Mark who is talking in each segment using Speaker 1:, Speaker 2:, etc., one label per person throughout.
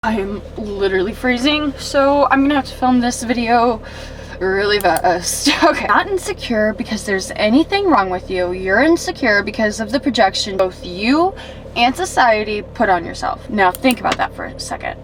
Speaker 1: I'm literally freezing, so I'm gonna have to film this video really fast. Okay. Not insecure because there's anything wrong with you. You're insecure because of the projection both you and society put on yourself. Now think about that for a second.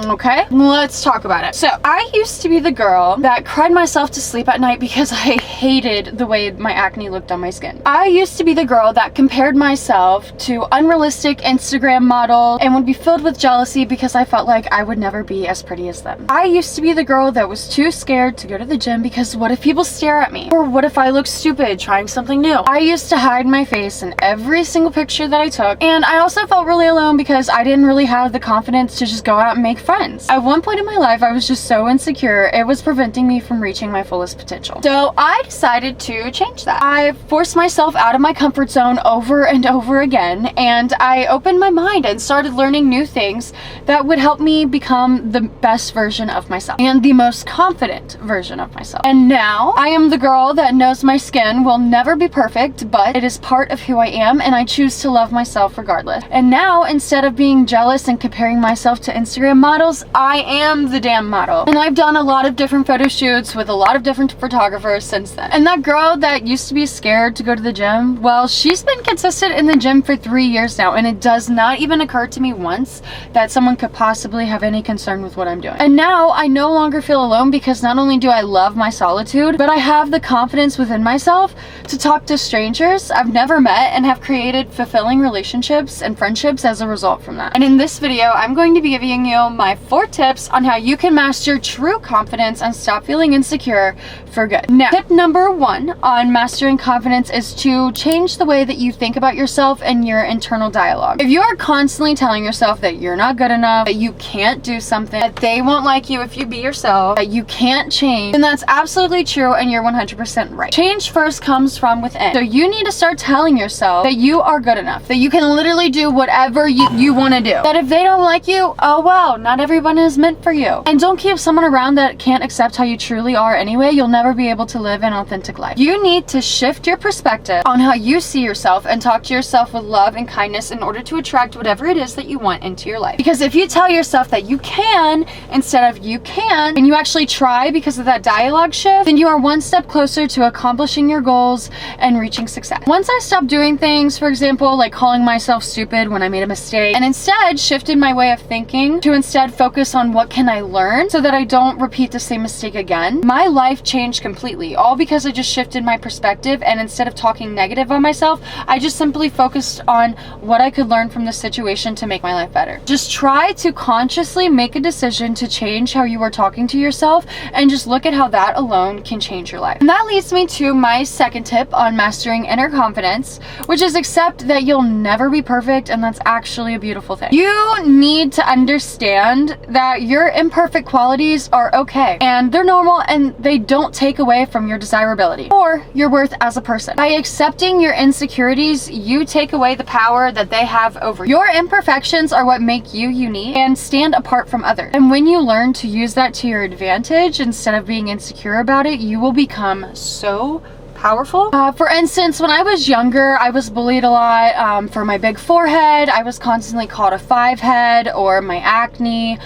Speaker 1: Okay, let's talk about it. So I used to be the girl that cried myself to sleep at night because I hated the way my acne looked on my skin. I used to be the girl that compared myself to unrealistic Instagram models and would be filled with jealousy because I felt like I would never be as pretty as them. I used to be the girl that was too scared to go to the gym because what if people stare at me? Or what if I look stupid trying something new? I used to hide my face in every single picture that I took, and I also felt really alone because I didn't really have the confidence to just go out and make friends. At one point in my life, I was just so insecure, it was preventing me from reaching my fullest potential. So I decided to change that. I forced myself out of my comfort zone over and over again, and I opened my mind and started learning new things that would help me become the best version of myself and the most confident version of myself. And now I am the girl that knows my skin will never be perfect, but it is part of who I am, and I choose to love myself regardless. And now, instead of being jealous and comparing myself to Instagram models, I am the damn model. And I've done a lot of different photo shoots with a lot of different photographers since then. And that girl that used to be scared to go to the gym, well, she's been consistent in the gym for 3 years now, and it does not even occur to me once that someone could possibly have any concern with what I'm doing. And now I no longer feel alone because not only do I love my solitude, but I have the confidence within myself to talk to strangers I've never met and have created fulfilling relationships and friendships as a result from that. And in this video, I'm going to be giving you my 4 tips on how you can master true confidence and stop feeling insecure for good. Now, tip number 1 on mastering confidence is to change the way that you think about yourself and your internal dialogue. If you are constantly telling yourself that you're not good enough, that you can't do something, that they won't like you if you be yourself, that you can't change, then that's absolutely true and you're 100% right. Change first comes from within. So you need to start telling yourself that you are good enough, that you can literally do whatever you want to do. That if they don't like you, oh well, not everyone is meant for you. And don't keep someone around that can't accept how you truly are anyway. You'll never be able to live an authentic life. You need to shift your perspective on how you see yourself and talk to yourself with love and kindness in order to attract whatever it is that you want into your life. Because if you tell yourself that you can instead of you can, and you actually try because of that dialogue shift, then you are one step closer to accomplishing your goals and reaching success. Once I stopped doing things, for example, like calling myself stupid when I made a mistake, and instead shifted my way of thinking to instead focus on what can I learn so that I don't repeat the same mistake again, my life changed completely, all because I just shifted my perspective, and instead of talking negative on myself, I just simply focused on what I could learn from the situation to make my life better. Just try to consciously make a decision to change how you are talking to yourself, and just look at how that alone can change your life. And that leads me to my second tip on mastering inner confidence, which is accept that you'll never be perfect, and that's actually a beautiful thing. You need to understand that your imperfect qualities are okay, and they're normal, and they don't take away from your desirability or your worth as a person. By accepting your insecurities, you take away the power that they have over you. Your imperfections are what make you unique and stand apart from others. And when you learn to use that to your advantage instead of being insecure about it, you will become so powerful. For instance, when I was younger, I was bullied a lot for my big forehead. I was constantly called a 5 head or my acne.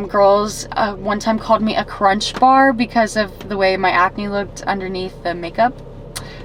Speaker 1: Girls one time called me a crunch bar because of the way my acne looked underneath the makeup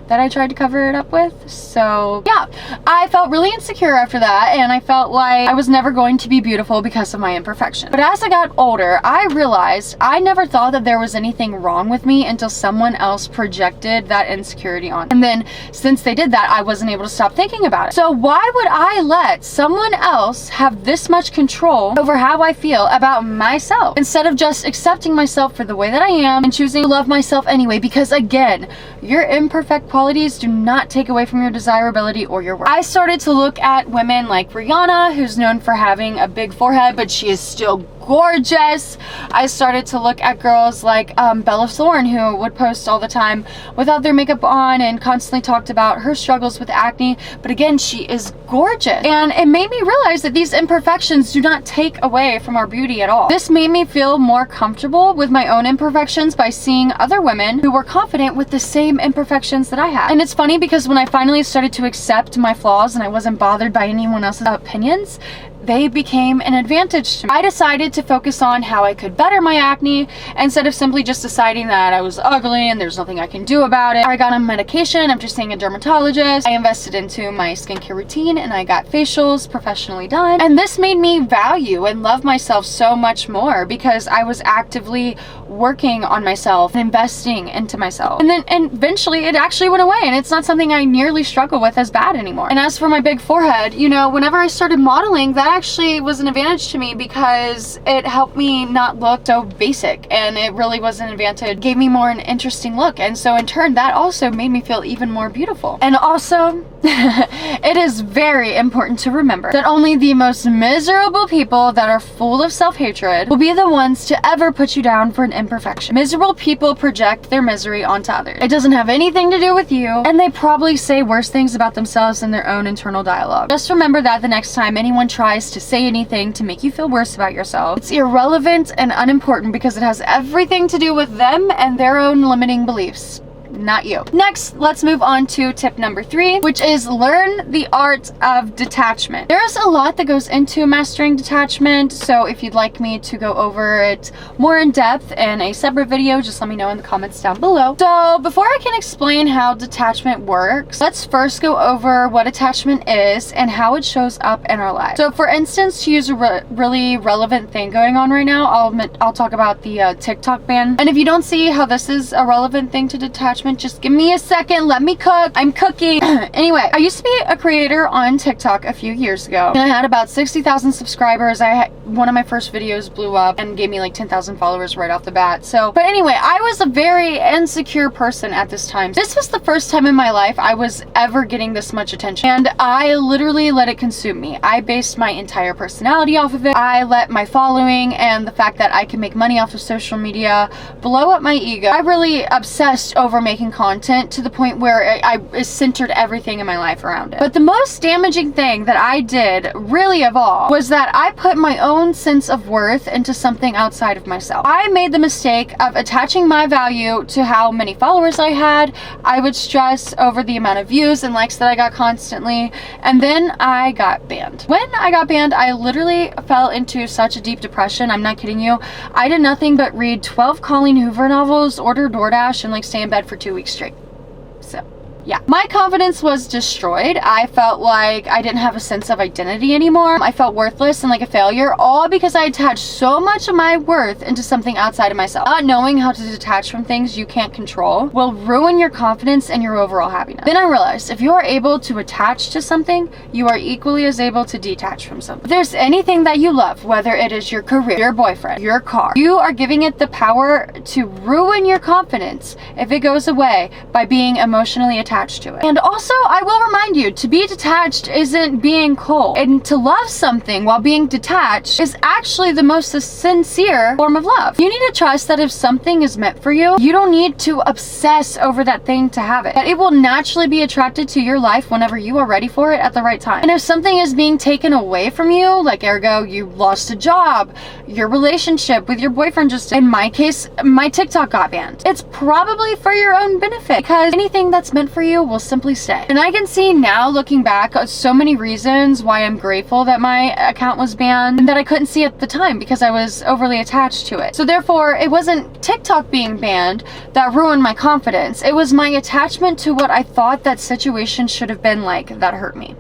Speaker 1: that I tried to cover it up with. So yeah, I felt really insecure after that, and I felt like I was never going to be beautiful because of my imperfection. But as I got older, I realized I never thought that there was anything wrong with me until someone else projected that insecurity on. And then since they did that, I wasn't able to stop thinking about it. So why would I let someone else have this much control over how I feel about myself instead of just accepting myself for the way that I am and choosing to love myself anyway? Because again, your imperfect qualities do not take away from your desirability or your worth. I started to look at women like Rihanna, who's known for having a big forehead, but she is still gorgeous. I started to look at girls like Bella Thorne, who would post all the time without their makeup on and constantly talked about her struggles with acne, but again, she is gorgeous. And it made me realize that these imperfections do not take away from our beauty at all. This made me feel more comfortable with my own imperfections by seeing other women who were confident with the same imperfections that I had. And it's funny because when I finally started to accept my flaws and I wasn't bothered by anyone else's opinions, they became an advantage to me. I decided to focus on how I could better my acne instead of simply just deciding that I was ugly and there's nothing I can do about it. I got on medication after seeing a dermatologist. I invested into my skincare routine and I got facials professionally done. And this made me value and love myself so much more because I was actively working on myself and investing into myself. And eventually it actually went away, and it's not something I nearly struggle with as bad anymore. And as for my big forehead, you know, whenever I started modeling, that actually was an advantage to me because it helped me not look so basic, and it really was an advantage. It gave me more an interesting look, and so in turn that also made me feel even more beautiful. And also it is very important to remember that only the most miserable people that are full of self-hatred will be the ones to ever put you down for an imperfection. Miserable people project their misery onto others. It doesn't have anything to do with you, and they probably say worse things about themselves in their own internal dialogue. Just remember that the next time anyone tries to say anything to make you feel worse about yourself, it's irrelevant and unimportant because it has everything to do with them and their own limiting beliefs, not you. Next, let's move on to tip number 3, which is learn the art of detachment. There's a lot that goes into mastering detachment, so if you'd like me to go over it more in depth in a separate video, just let me know in the comments down below. So before I can explain how detachment works, let's first go over what attachment is and how it shows up in our lives. So for instance, to use a really relevant thing going on right now, I'll talk about the TikTok ban. And if you don't see how this is a relevant thing to detachment, just give me a second, let me cook. I'm cooking. Anyway, I used to be a creator on TikTok a few years ago, and I had about 60,000 subscribers. One of my first videos blew up and gave me like 10,000 followers right off the bat. But anyway, I was a very insecure person at this time. This was the first time in my life I was ever getting this much attention, and I literally let it consume me. I based my entire personality off of it. I let my following and the fact that I can make money off of social media blow up my ego. I really obsessed over making content to the point where I centered everything in my life around it. But the most damaging thing that I did, really of all, was that I put my own sense of worth into something outside of myself. I made the mistake of attaching my value to how many followers I had. I would stress over the amount of views and likes that I got constantly, and then I got banned. When I got banned, I literally fell into such a deep depression. I'm not kidding you. I did nothing but read 12 Colleen Hoover novels, order DoorDash, and like stay in bed for 2 weeks straight. So yeah, my confidence was destroyed. I felt like I didn't have a sense of identity anymore. I felt worthless and like a failure, all because I attached so much of my worth into something outside of myself. Not knowing how to detach from things you can't control will ruin your confidence and your overall happiness. Then I realized if you are able to attach to something, you are equally as able to detach from something. If there's anything that you love, whether it is your career, your boyfriend, your car, you are giving it the power to ruin your confidence if it goes away by being emotionally attached to it. And also, I will remind you, to be detached isn't being cold. And to love something while being detached is actually the most sincere form of love. You need to trust that if something is meant for you, you don't need to obsess over that thing to have it. That it will naturally be attracted to your life whenever you are ready for it at the right time. And if something is being taken away from you, like ergo, you lost a job, your relationship with your boyfriend just, in my case, my TikTok got banned. It's probably for your own benefit because anything that's meant for you will simply stay. And I can see now, looking back, so many reasons why I'm grateful that my account was banned and that I couldn't see at the time because I was overly attached to it. So therefore, it wasn't TikTok being banned that ruined my confidence. It was my attachment to what I thought that situation should have been like that hurt me.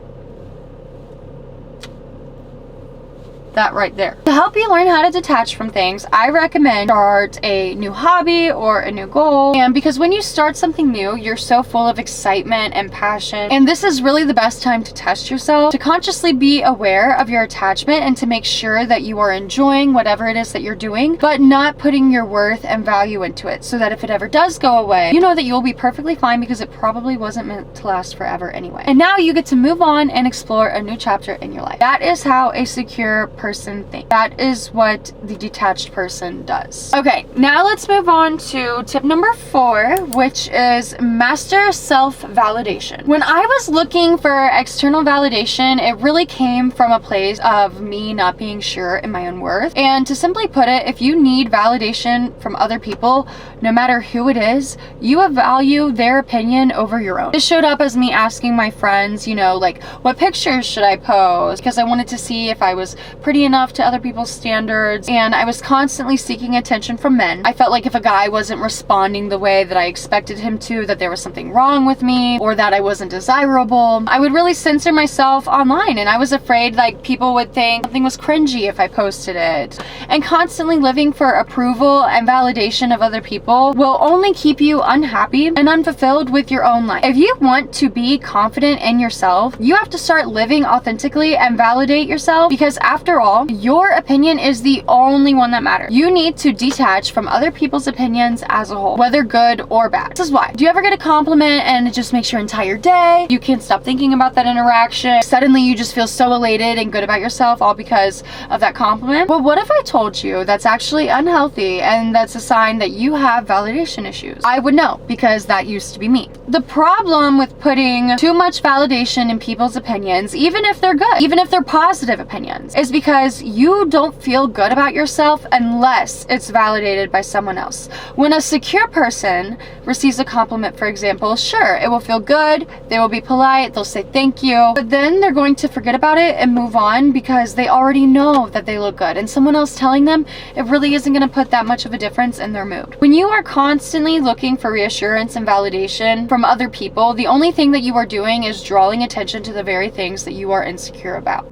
Speaker 1: That right there. To help you learn how to detach from things, I recommend start a new hobby or a new goal. And because when you start something new, you're so full of excitement and passion. And this is really the best time to test yourself, to consciously be aware of your attachment and to make sure that you are enjoying whatever it is that you're doing, but not putting your worth and value into it, so that if it ever does go away, you know that you'll be perfectly fine because it probably wasn't meant to last forever anyway. And now you get to move on and explore a new chapter in your life. That is how a secure person thinks. That is what the detached person does. Okay, now let's move on to tip number 4, which is master self-validation. When I was looking for external validation, it really came from a place of me not being sure in my own worth. And to simply put it, if you need validation from other people, no matter who it is, you value their opinion over your own. This showed up as me asking my friends, you know, like, what pictures should I post? Because I wanted to see if I was pretty enough to other people's standards, and I was constantly seeking attention from men. I felt like if a guy wasn't responding the way that I expected him to, that there was something wrong with me, or that I wasn't desirable. I would really censor myself online, and I was afraid like people would think something was cringy if I posted it. And constantly living for approval and validation of other people will only keep you unhappy and unfulfilled with your own life. If you want to be confident in yourself, you have to start living authentically and validate yourself, because after all, your opinion is the only one that matters. You need to detach from other people's opinions as a whole, whether good or bad. This is why. Do you ever get a compliment and it just makes your entire day? You can't stop thinking about that interaction. Suddenly you just feel so elated and good about yourself, all because of that compliment. But what if I told you that's actually unhealthy and that's a sign that you have validation issues? I would know, because that used to be me. The problem with putting too much validation in people's opinions, even if they're good, even if they're positive opinions, is because you don't feel good about yourself unless it's validated by someone else. When a secure person receives a compliment, for example, sure, it will feel good, they will be polite, they'll say thank you, but then they're going to forget about it and move on because they already know that they look good, and someone else telling them it really isn't going to put that much of a difference in their mood. When you are constantly looking for reassurance and validation from other people, the only thing that you are doing is drawing attention to the very things that you are insecure about.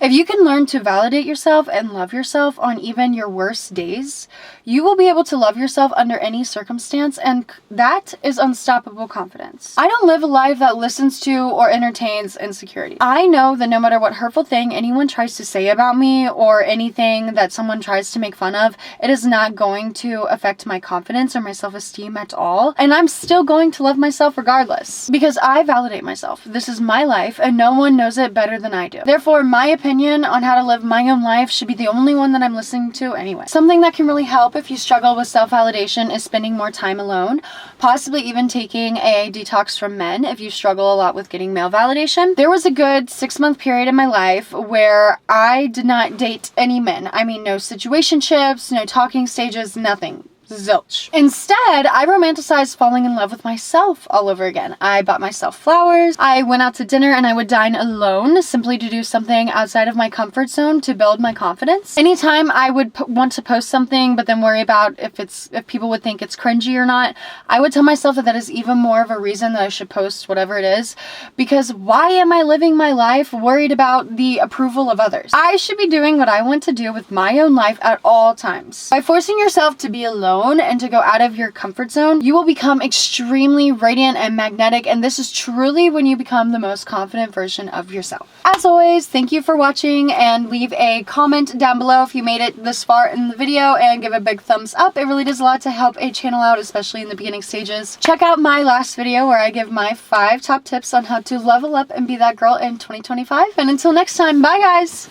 Speaker 1: If you can learn to validate yourself and love yourself on even your worst days, you will be able to love yourself under any circumstance, and that is unstoppable confidence. I don't live a life that listens to or entertains insecurity. I know that no matter what hurtful thing anyone tries to say about me or anything that someone tries to make fun of, it is not going to affect my confidence or my self-esteem at all, and I'm still going to love myself regardless, because I validate myself. This is my life, and no one knows it better than I do. Therefore, my opinion on how to live my own life should be the only one that I'm listening to anyway. Something that can really help if you struggle with self-validation is spending more time alone, possibly even taking a detox from men if you struggle a lot with getting male validation. There was a good 6-month period in my life where I did not date any men. I mean, no situationships, no talking stages, nothing. Zilch. Instead, I romanticized falling in love with myself all over again. I bought myself flowers, I went out to dinner, and I would dine alone simply to do something outside of my comfort zone to build my confidence. Anytime I would want to post something but then worry about if people would think it's cringy or not, I would tell myself that is even more of a reason that I should post whatever it is, because why am I living my life worried about the approval of others? I should be doing what I want to do with my own life at all times. By forcing yourself to be alone and to go out of your comfort zone, you will become extremely radiant and magnetic, and this is truly when you become the most confident version of yourself. As always, thank you for watching, and leave a comment down below if you made it this far in the video, and give a big thumbs up. It really does a lot to help a channel out, especially in the beginning stages. Check out my last video where I give my 5 top tips on how to level up and be that girl in 2025. And until next time, bye guys!